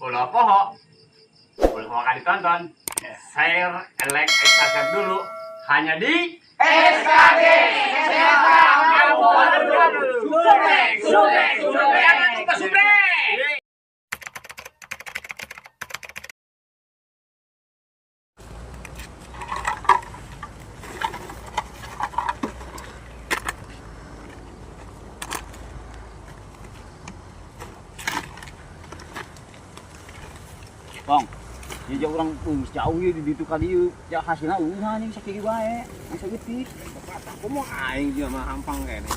Pulau Poho. Pulau Poho akan ditonton. Share, like, subscribe dulu. Hanya di SKD Kesehatan Kabupaten Subrek. Jangan lupa Subrek. Bang, dia orang jauh ya di itu kali ya hasilnya nih sakit bae, masih getih. Aku mau aing dia mah hampang kayaknya.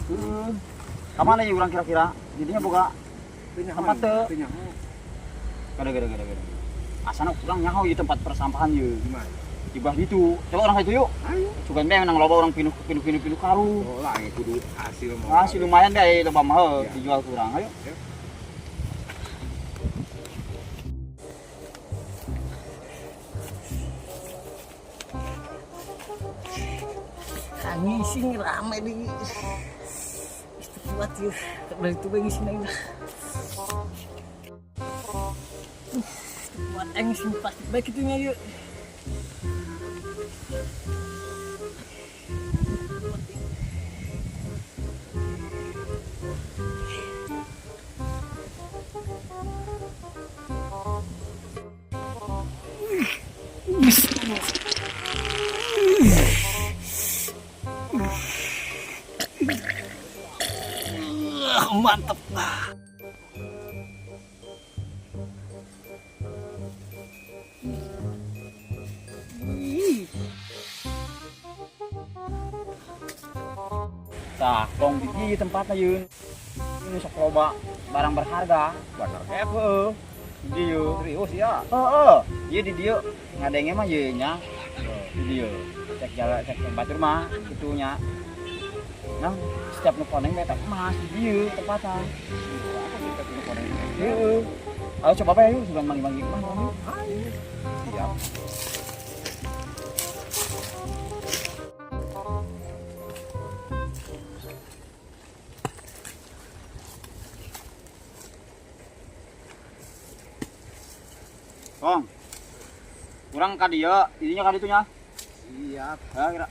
Kamana ya orang kira-kira? Jadinya boga tempat teu. Gara-gara. Asana kurang nyaho di tempat persampahan ya. Gimana? Tibah gitu. Coba orang itu yuk. Ayo. Sugan bae menang loba orang pinuh karu. Oh lah, itu kudu hasil mau. Masih lumayan deh loba mah dijual kurang. Ayo. Ngising rame di itu kuat ya dari itu ngising aja kuat ngising pasti baik itunya yuk mantap lah. Tah, tong di tempatnya yun. Ini sok loba barang berharga. Bener. Heuh. Di dieu. Serius ya? Heeh. Ieu di dieu ngadenge mah ieu nya. Di dieu. Cek jalan cek batur mah itunya. Nah, setiap nu koneng eta emas di dieu tempatan. Heeh. Ayo coba bae yuk, sugan mangi-mangi mah. Ayo. Siap. Kong. Kurang ka dieu, didinya ka ditunya. Siap. Ya kira.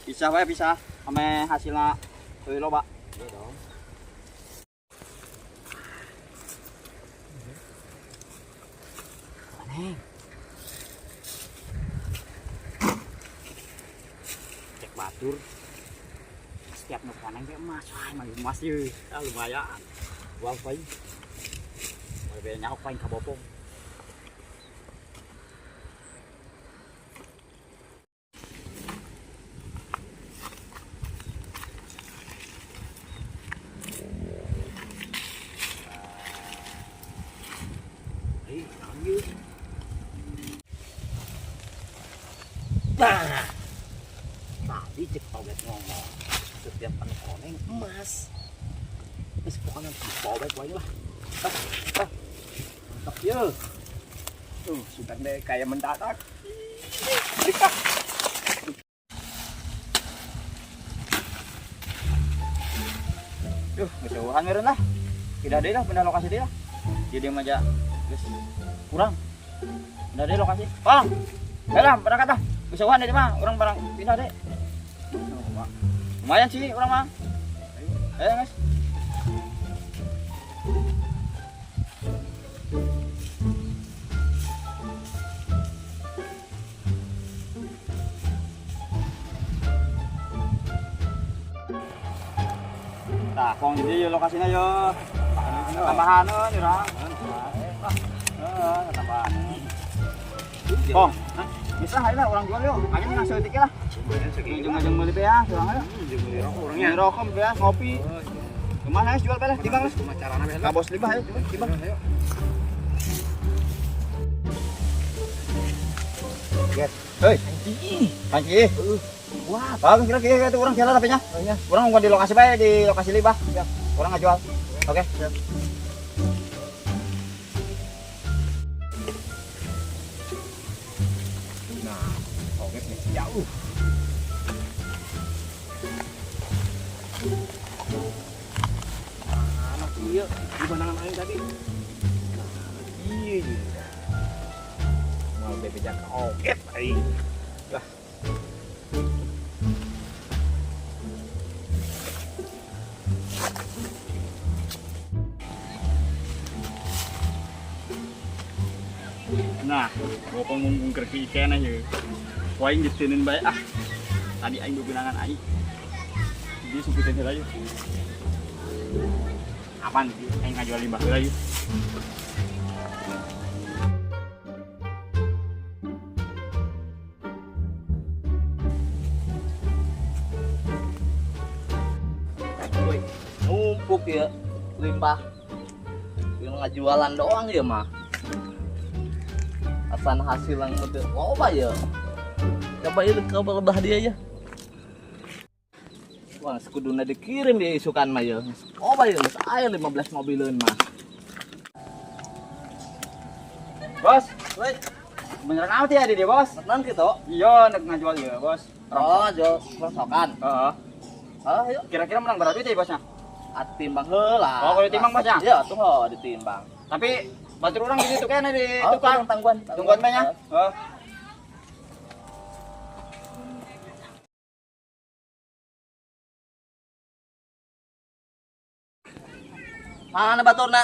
Bisa wae bisa. Ame hasilna teu loba. Iya dong. Aneh. Cek batur. Setiap nu koneng ge emas, wah mah emas ye. Ah lumayan. Jual paing. Moe nyaho paing ka bopong. Nah, tadi cek Tobet ngomong setiap anu koneng emas. Terus pokoknya di Tobet wae lah. Mantap ya. Sudah deh kayak mendadak. Kejauhan meureun lah. Tidak deh lah pindah lokasi dia lah. Jadi mah aja geus kurang. Pindah deh lokasi. Bang. Ayolah berangkat lah. Kejauhan deh mah, urang barang pindah deh. Lumayan sih urang mah. Ayo guys. Nah, kong jadi yuk lokasinya yuk. Tambahan nih urang. Tambahan. Kong, bisa aja orang jual yuk. Aja ngasih tiket lah. Ujung-ujung beli ya, urang ayo. Orangnya rokok ya, ngopi. Kemana guys jual belah? Timbang guys. Carana bener. Ka bos libah ayo, timbang. Ayo. Yes. Hei, panci. Wah, bagus kira-kira itu orang jalan tapi-nya. Orang bukan di lokasi bae, di lokasi libah. Orang nggak jual. Oke. Nah, oke nih jauh. Anak iya, di banangan aing tadi. Mau bebek jak oget aing. Lah. Nah, bopong mungkir ke ikan aja. Waing ditinin baik ah. Tadi aing bebenangan aing. Dia supitin aja. Apaan sih? Aing ngajual limbah lagi. Numpuk ya limbah. Yang ngajualan doang ya mah. Asan hasil yang gede loba ya. Coba itu coba lebah dia ya. Wah, sekuduna dikirim dia isukan mah ya. Loba ya, geus aya 15 mobileun mah. Bos, woi. Beneran apa ya dia, Bos? Beneran gitu? Iya, nek ngajual ya, Bos. Oh, jo rosokan. Heeh. Oh, yuk. Kira-kira menang berapa duit ya, Bosnya? Atimbang heula. Oh, kalau ditimbang, Bos, ya? Iya, tuh ho ditimbang. Tapi batur orang di situ kan di Oh, tukang. tangguan. Tungguan banyak. Oh. Mana baturna?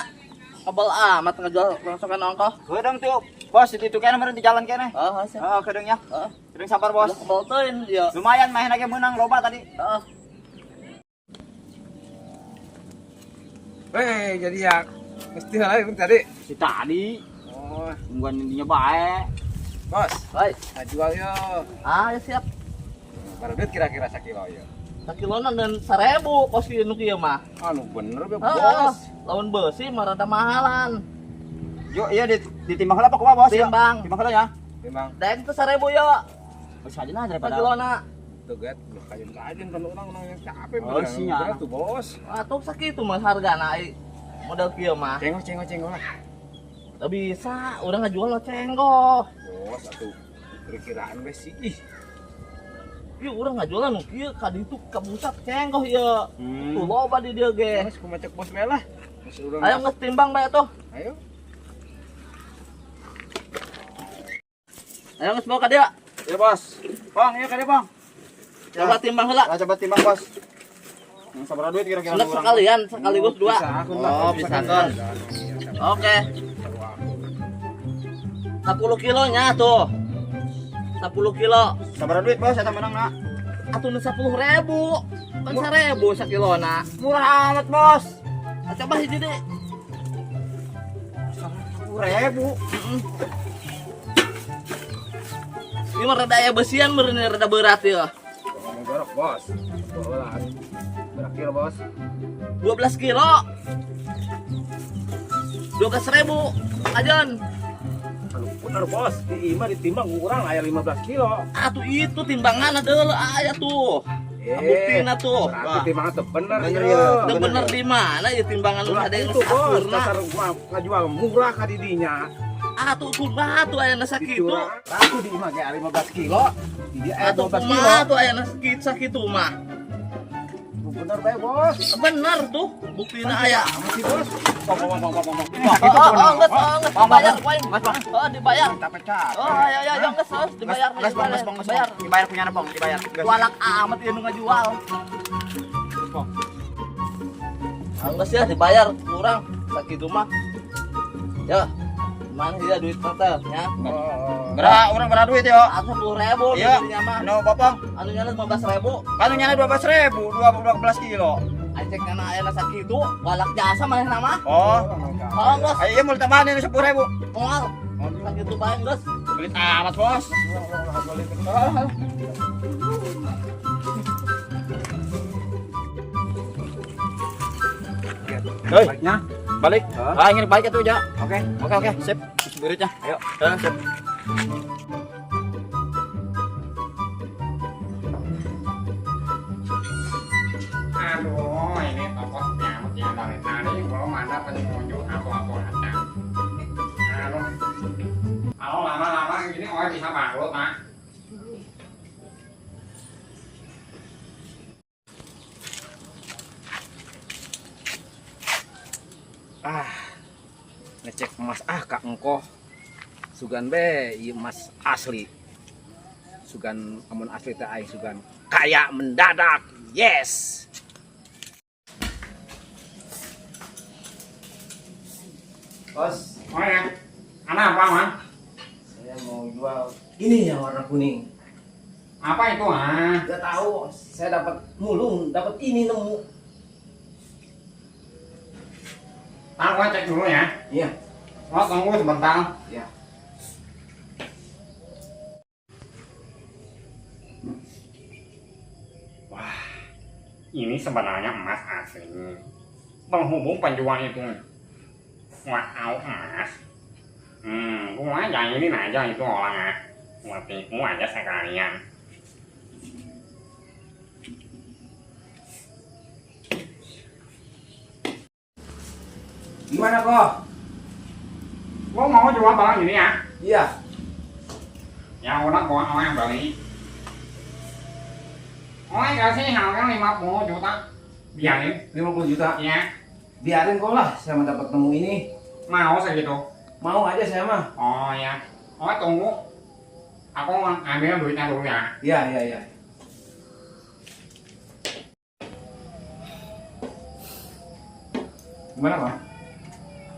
Kabel amat ngejual rongsokan ongkoh. Kedeng tuh, Bos, di situ kan di jalan kene. Oh, hasil. Oh, kedengnya. Oh, Kedeng sabar, Bos. udah kabel teuin ya. Lumayan main lagi menang loba tadi. Oh, Jadi ya mesti lah itu tadi. Si tadi Oh, tungguan intinya baik. Bos, baik. jual yo. Ah, ya siap. Berapa duit kira-kira sakilo yo? Sakilona dan 1000 kos kieu nu kieu mah. Anu bener be, Ah, Bos. lawan besi mah rada mahalan. Yuk, iya ditimbang heula apa kumaha, Bos? Ya? Timbang. Timbang heula ya. Timbang Daeng teh 1000 yo. Wis aja nah daripada. Sakilona. tuh gat, kajen kan orang yang capek Oh, sinya. bener tuh, Bos. Atuh sakitu mah hargana ai. Model kieu mah. Cengok lah. Teu bisa, urang ngajual lo cenggoh. Bos, atuh kira-kiraan we sih. Ih, Ieu urang ngajual nu kieu ka ditu ka pusat cenggoh ieu. Hmm. Tuh loba di dieu ge. Bos kumaha cek bos we lah. Bos urang. Ayo geus timbang bae atuh. Ayo. Ayo geus bawa ka dia. Ya, Bos. Bang, iya ka dia, Bang. Coba timbang heula. Nah, coba timbang, Bos. Yang sabaraha duit kira-kira Sudah orang? sekalian, sekaligus dua. Bisa, aku Oh, bisa kan. Oke. 10 kilonya tuh. 10 kilo. Sabaraha duit, Bos? Eta menang na. Atuh nu 10.000. Kan 1000 sakilona. Murah amat, Bos. Ah, coba hiji deh. 10.000. Ini mah rada aya besian meureun rada berat ya. Ngomong gorok, Bos. Bola. Berakhir, Bos. 12 kilo. 12.000. Ajon. Aduh, bener, Bos. Di imah ditimbang kurang aya 15 kilo. Atuh itu timbangan adalah aya tuh. Buktina tuh. Berarti timbangan tuh bener, Bener, ya. ya. Udah bener di mana ya timbangan lu ada yang itu, Bos. sampurna. Dasar gua ngajual murah ka didinya. Atuh kumaha tuh aya na sakitu. Aku di imah kayak 15 kilo. Dia aya Atuh 12 kilo. kumaha tuh aya na sakitu mah. Bener bae, Bos. Bener tuh buktina aya. Masih, Bos. Oh, enggak, dibayar poin. Oh, dibayar. Kita pecah. Oh, ayo, geus, dibayar. Bayar. Dibayar punya Bang, dibayar. Walak amat ieu nu ngajual. Angges ya dibayar kurang sakitu mah. Ya. Mana dia duit teh nya? Orang berapa duit yo? 10.000 Iya. duitnya mah. Anu Bapak, Anu nya 15.000. kan nyana 12.000, 12 kilo. Ajek kana aya na sakitu, walak jasa manehna mah. Oh. Oh, Bos. Ayo mau tambahin 10.000. Moal. Sakitu bae, Bos. Belit amat, Bos. Hei, nya, balik. Ah, ingin balik itu aja. Oke, sip. Spiritnya. Ayo. Sip. Aduh, ini toko nyamuknya dari tadi belum ada pengunjung apa-apa aja. Aduh, kalau lama-lama gini orang bisa bangkrut, Mak. ngecek emas kak engko sugan be ieu emas asli sugan amun asli teh aing sugan kaya mendadak yes. Bos, Oh ya, anak apa man? saya mau jual. Ini yang warna kuning. Apa itu ah? Gak tahu, saya dapat mulung, dapat ini nemu. Aku cek dulu ya. Iya. Oh, tunggu sebentar. Iya. Wah, ini sebenarnya emas asli. Penghubung penjual itu. Wow, emas. Gua aja ini aja itu orangnya. Gua tipu aja sekalian. Gimana kok? Gua mau jual barang ini ya. Iya. Ya udah gua yang beli. Kasih harga 50 juta. Biarin. 50 juta. Ya, Biarin kok lah, saya mau dapat nemu ini. mau segitu. Mau aja saya mah. Oh ya. Oh tunggu. Aku ambil duitnya dulu ya. Iya, iya, iya. Gimana, Bang?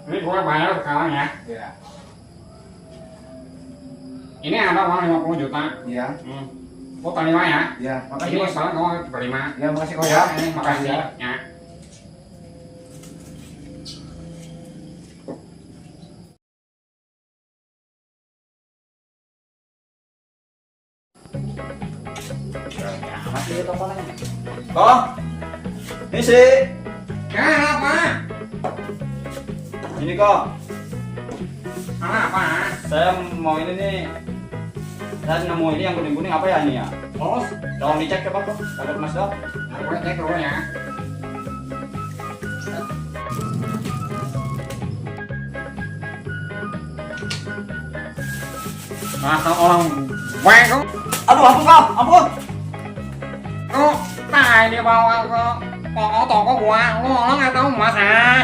Ini gua bayar sekarang ya. Iya. Ini ada uang 50 juta. Iya. Gua terima ya. Iya, makasih, Ini Bos. sekarang gua terima. Ya, makasih kok ya. Ini makasih ya. Masih tokonya. Kok? Ini sih. Apa? Ini kok. Apa? Saya mau ini nih. Saya nemu ini yang kuning-kuning apa ya ini ya? Bos, Tolong dicek ya Pak, takut Mas Dok. aku cek dulu ya. Masa orang weng Aduh, ampun kau, ampun. kok tai dia bawa ke toko gua, lu orang nggak tahu mas ah.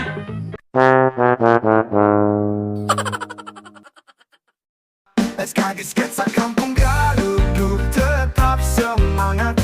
Es kaget sketsa kampung gaduh, tetap semangat